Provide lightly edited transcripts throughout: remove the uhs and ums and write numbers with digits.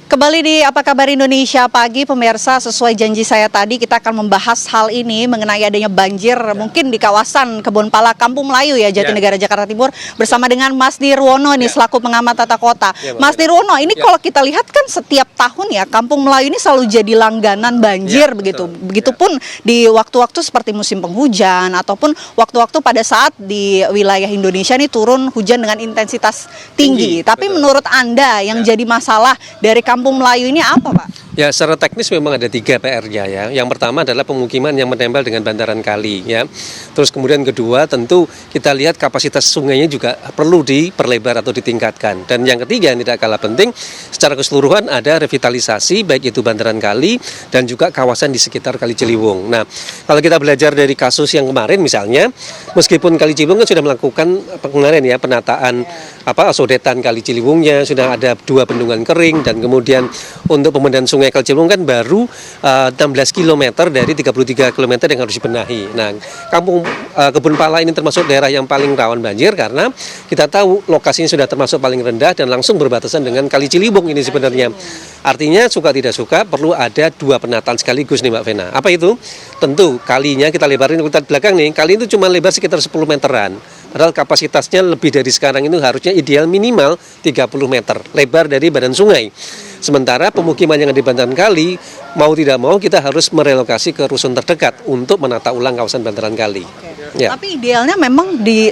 Kembali di Apa Kabar Indonesia Pagi, pemirsa, sesuai janji saya tadi kita akan membahas hal ini mengenai adanya banjir mungkin di kawasan Kebonpala, Kampung Melayu ya, Jatinegara, Jakarta Timur, bersama dengan Mas Nirwono ini selaku pengamat tata kota. Mas Nirwono, ini kalau kita lihat kan setiap tahun ya Kampung Melayu ini selalu jadi langganan banjir begitu. Begitupun di waktu-waktu seperti musim penghujan ataupun waktu-waktu pada saat di wilayah Indonesia ini turun hujan dengan intensitas tinggi. Tapi menurut Anda yang jadi masalah dari Kampung Melayu ini apa, Pak? Ya, secara teknis memang ada 3 PR-nya ya. Yang pertama adalah pemukiman yang menempel dengan bantaran kali ya. Terus kemudian kedua tentu kita lihat kapasitas sungainya juga perlu diperlebar atau ditingkatkan. Dan yang ketiga yang tidak kalah penting, secara keseluruhan ada revitalisasi baik itu bantaran kali dan juga kawasan di sekitar Kali Ciliwung. Nah, kalau kita belajar dari kasus yang kemarin misalnya, meskipun Kali Ciliwung kan sudah melakukan kemarin ya penataan sodetan Kali Ciliwungnya, sudah ada 2 bendungan kering dan kemudian untuk pembenahan sungai Kali Ciliwung kan baru 16 km dari 33 km yang harus dibenahi. Nah, Kampung Kebonpala ini termasuk daerah yang paling rawan banjir karena kita tahu lokasinya sudah termasuk paling rendah dan langsung berbatasan dengan Kali Ciliwung ini sebenarnya. Artinya suka tidak suka perlu ada 2 penataan sekaligus nih Mbak Vena. Apa itu? Tentu kalinya kita lebarin kita belakang nih, kali itu cuma lebar sekitar 10 meteran. Padahal kapasitasnya lebih dari sekarang itu harusnya ideal minimal 30 meter lebar dari badan sungai. Sementara pemukiman yang ada di bantaran kali, mau tidak mau kita harus merelokasi ke rusun terdekat untuk menata ulang kawasan bantaran kali. Ya. Tapi idealnya memang di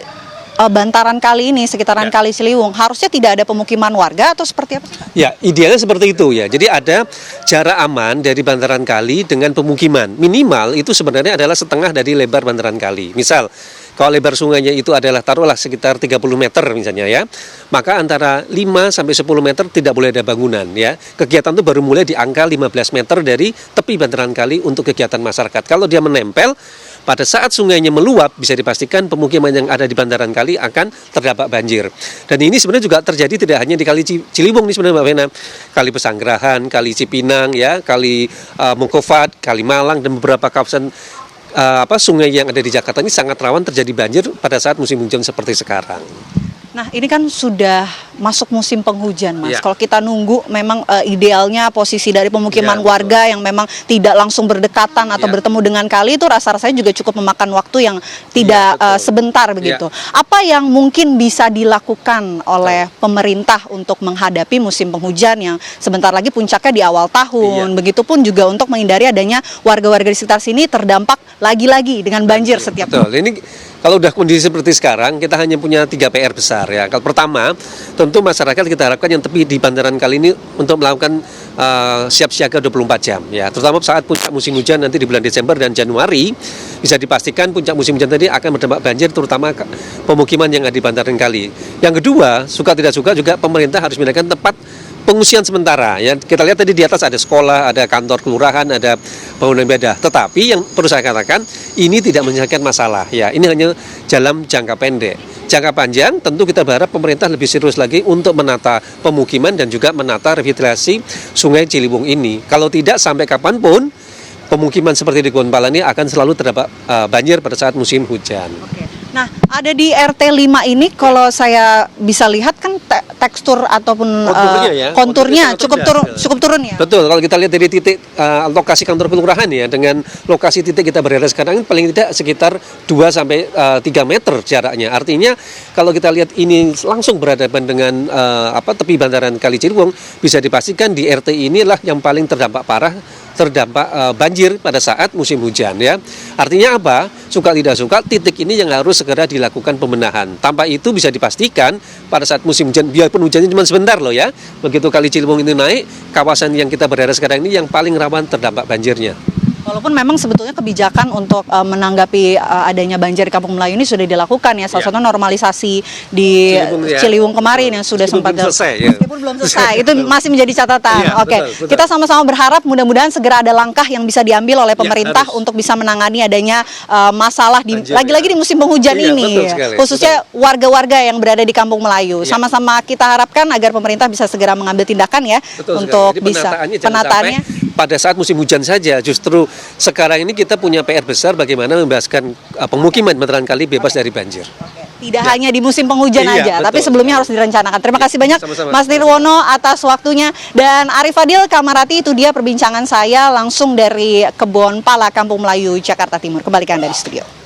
bantaran kali ini, sekitaran Kali Ciliwung, harusnya tidak ada pemukiman warga atau seperti apa? Ya, idealnya seperti itu ya. Jadi ada jarak aman dari bantaran kali dengan pemukiman. Minimal itu sebenarnya adalah setengah dari lebar bantaran kali. Misal, kalau lebar sungainya itu adalah taruhlah sekitar 30 meter misalnya ya, maka antara 5 sampai 10 meter tidak boleh ada bangunan ya. Kegiatan itu baru mulai di angka 15 meter dari tepi bantaran kali untuk kegiatan masyarakat. Kalau dia menempel, pada saat sungainya meluap, bisa dipastikan pemukiman yang ada di bantaran kali akan terdampak banjir. Dan ini sebenarnya juga terjadi tidak hanya di Kali Ciliwung nih sebenarnya Mbak Vena. Kali Pesanggerahan, Kali Cipinang ya, Kali Mukofat, Kali Malang dan beberapa kawasan sungai yang ada di Jakarta ini sangat rawan terjadi banjir pada saat musim hujan seperti sekarang. Nah, ini kan sudah masuk musim penghujan, Mas. Ya. Kalau kita nunggu memang idealnya posisi dari pemukiman warga yang memang tidak langsung berdekatan atau bertemu dengan kali itu rasa-rasanya juga cukup memakan waktu yang tidak sebentar begitu. Apa yang mungkin bisa dilakukan oleh pemerintah untuk menghadapi musim penghujan yang sebentar lagi puncaknya di awal tahun. Begitupun juga untuk menghindari adanya warga-warga di sekitar sini terdampak lagi-lagi dengan banjir setiap tahun. Ini kalau udah kondisi seperti sekarang, kita hanya punya 3 PR besar ya. Kalau pertama, tentu masyarakat kita harapkan yang tepi di bantaran kali ini untuk melakukan siap siaga 24 jam ya. Terutama saat puncak musim hujan nanti di bulan Desember dan Januari, bisa dipastikan puncak musim hujan tadi akan berdampak banjir terutama pemukiman yang ada di bantaran kali. Yang kedua, suka tidak suka juga pemerintah harus menyediakan tempat pengungsian sementara ya. Kita lihat tadi di atas ada sekolah, ada kantor kelurahan, ada bangunan ibadah. Tetapi yang perlu saya katakan ini tidak menyelesaikan masalah ya. Ini hanya dalam jangka pendek. Jangka panjang tentu kita berharap pemerintah lebih serius lagi untuk menata pemukiman dan juga menata revitalisasi Sungai Ciliwung ini. Kalau tidak sampai kapanpun pemukiman seperti di Kebonpala ini akan selalu terdapat banjir pada saat musim hujan. Nah, ada di RT 5 ini kalau saya bisa lihat kan tekstur ataupun konturnya cukup turun ya. Betul, kalau kita lihat dari titik lokasi kantor kelurahan ya dengan lokasi titik kita berada sekarang paling tidak sekitar 2 sampai 3 meter jaraknya. Artinya kalau kita lihat ini langsung berhadapan dengan tepi bantaran Kali Ciliwung, bisa dipastikan di RT inilah yang paling terdampak parah, terdampak banjir pada saat musim hujan ya. Artinya apa? Suka tidak suka titik ini yang harus segera dilakukan pembenahan. Tanpa itu bisa dipastikan pada saat musim hujan, biarpun hujannya cuma sebentar loh ya, begitu Kali Ciliwung ini naik, kawasan yang kita berada sekarang ini yang paling rawan terdampak banjirnya. Walaupun memang sebetulnya kebijakan untuk menanggapi adanya banjir di Kampung Melayu ini sudah dilakukan ya, salah satu normalisasi di Ciliwung kemarin yang sudah sempat meskipun belum selesai, itu masih menjadi catatan. Betul. Kita sama-sama berharap mudah-mudahan segera ada langkah yang bisa diambil oleh pemerintah untuk bisa menangani adanya masalah lagi-lagi di musim penghujan ini, khususnya warga-warga yang berada di Kampung Melayu. Sama-sama kita harapkan agar pemerintah bisa segera mengambil tindakan ya untuk bisa penataannya. Pada saat musim hujan saja, justru sekarang ini kita punya PR besar bagaimana membebaskan pemukiman bantaran kali bebas dari banjir. Tidak hanya di musim penghujan Iya, aja, tapi betul. sebelumnya harus direncanakan. Terima kasih banyak Sama-sama. Mas Nirwono atas waktunya. Dan Arif Fadil Kamarati, itu dia perbincangan saya langsung dari Kebon Pala, Kampung Melayu, Jakarta Timur. Kembalikan dari studio.